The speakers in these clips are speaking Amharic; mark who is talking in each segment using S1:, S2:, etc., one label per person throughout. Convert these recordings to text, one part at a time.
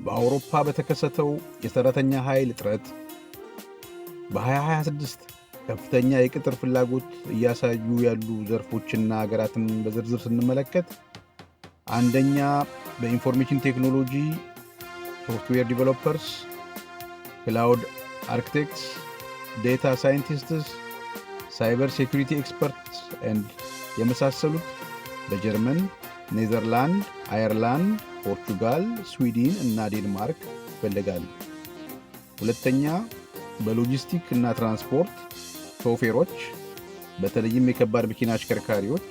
S1: በአውሮፓ በተከሰተው የሰራተኛ ኃይል እጥረት በ2026 ከፍተኛ የቅጥር ፍላጎት እያሳዩ ያሉ ዘርፎችና ሀገራትን በዝርዝር ስንመለከት አንደኛ በኢንፎርሜሽን ቴክኖሎጂ ሶፍትዌር ዲቨሎፐርስ፣ ክላውድ አርክቴክትስ፣ ዴታ ሳይንቲስትስ፣ ሳይበር ሴኩሪቲ ኤክስፐርትስ ኤንድ የመሳሰሉት በጀርመን፣ ኔዘርላንድ፣ አየርላንድ፣ ፖርቹጋል፣ ስዊድን እና ዴንማርክ ይፈልጋሉ። ሁለተኛ በሎጂስቲክ እና ትራንስፖርት ሾፌሮች በተለይም የከባድ መኪና አሽከርካሪዎች፣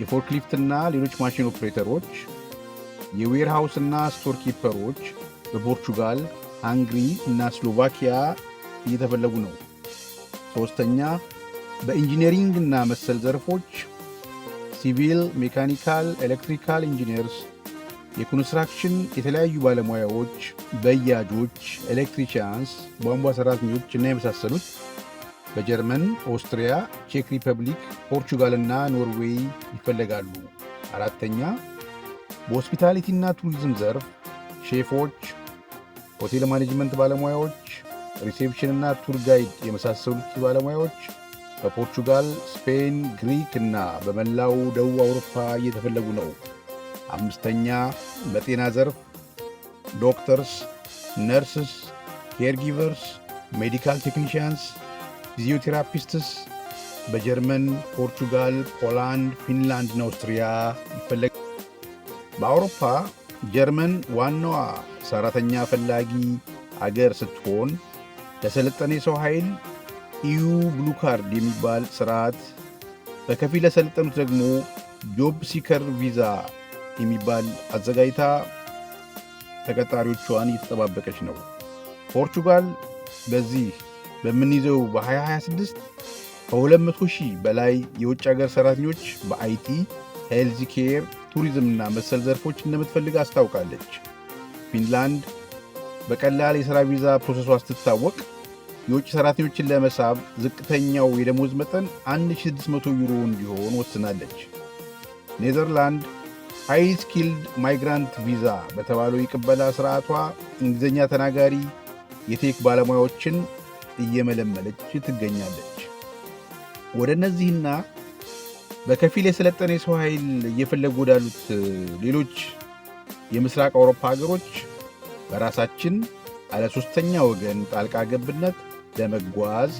S1: የፎርክሊፍት እና ሌሎች ማሽን ኦፕሬተሮች፣ የዌርሃውስ እና ስቶር ኪፐሮች በፖርቹጋል፣ ሃንግሪ እና ስሎቫኪያ እየተፈለጉ ነው። ሶስተኛ በኢንጂነሪንግ እና መሰል ዘርፎች ሲቪል፣ ሜካኒካል፣ ኤሌክትሪካል ኢንጂነርስ፣ የኮንስትራክሽን የተለያዩ ባለሙያዎች፣ በያጆች፣ ኤሌክትሪሺያንስ፣ ቧንቧ ሰራተኞች እና የመሳሰሉት በጀርመን፣ ኦስትሪያ፣ ቼክ ሪፐብሊክ፣ ፖርቹጋል እና ኖርዌይ ይፈለጋሉ። አራተኛ በሆስፒታሊቲ እና ቱሪዝም ዘርፍ ሼፎች፣ ሆቴል ማኔጅመንት ባለሙያዎች፣ ሪሴፕሽን እና ቱር ጋይድ የመሳሰሉት ባለሙያዎች በፖርቹጋል፣ ስፔን፣ ግሪክ እና በመላው ደቡብ አውሮፓ እየተፈለጉ ነው። አምስተኛ በጤና ዘርፍ ዶክተርስ፣ ነርስስ፣ ኬርጊቨርስ፣ ሜዲካል ቴክኒሽያንስ፣ ፊዚዮቴራፒስትስ በጀርመን፣ ፖርቹጋል፣ ፖላንድ፣ ፊንላንድ እና ኦስትሪያ ይፈለጋል። በአውሮፓ ጀርመን ዋናዋ ሰራተኛ ፈላጊ አገር ስትሆን ለሰለጠነ የሰው ኃይል ኢዩ ብሉ ካርድ የሚባል ስርዓት፣ በከፊል ለሰለጠኑት ደግሞ ጆብ ሲከር ቪዛ የሚባል አዘጋጅታ ተቀጣሪዎቿን እየተጠባበቀች ነው። ፖርቹጋል በዚህ በምንይዘው በ2026 ከ200,000 በላይ የውጭ ሀገር ሰራተኞች በአይቲ፣ ሄልዝ ኬር፣ ቱሪዝም እና መሰል ዘርፎች እንደምትፈልግ አስታውቃለች። ፊንላንድ በቀላል የሥራ ቪዛ ፕሮሰሷ ስትታወቅ የውጭ ሰራተኞችን ለመሳብ ዝቅተኛው የደሞዝ መጠን 1600 ዩሮ እንዲሆን ወስናለች። ኔዘርላንድ ሃይ ስኪልድ ማይግራንት ቪዛ በተባለው የቅበላ ሥርዓቷ እንግሊዝኛ ተናጋሪ የቴክ ባለሙያዎችን እየመለመለች ትገኛለች። ወደ እነዚህና በከፊል የሰለጠነ የሰው ኃይል እየፈለጉ ወዳሉት ሌሎች የምስራቅ አውሮፓ ሀገሮች በራሳችን አለ ሦስተኛ ወገን ጣልቃ ገብነት ለመጓዝ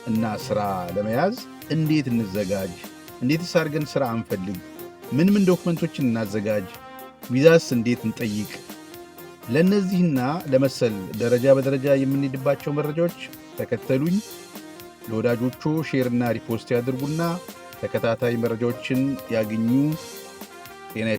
S1: እና ሥራ ለመያዝ እንዴት እንዘጋጅ? እንዴትስ አድርገን ሥራ እንፈልግ? ምን ዶክመንቶችን እናዘጋጅ? ቪዛስ እንዴት እንጠይቅ? ለእነዚህና ለመሰል ደረጃ በደረጃ የምንሄድባቸው መረጃዎች ተከተሉኝ። ለወዳጆቹ ሼርና ሪፖስት ያድርጉና ተከታታይ መረጃዎችን ያግኙ። ጤና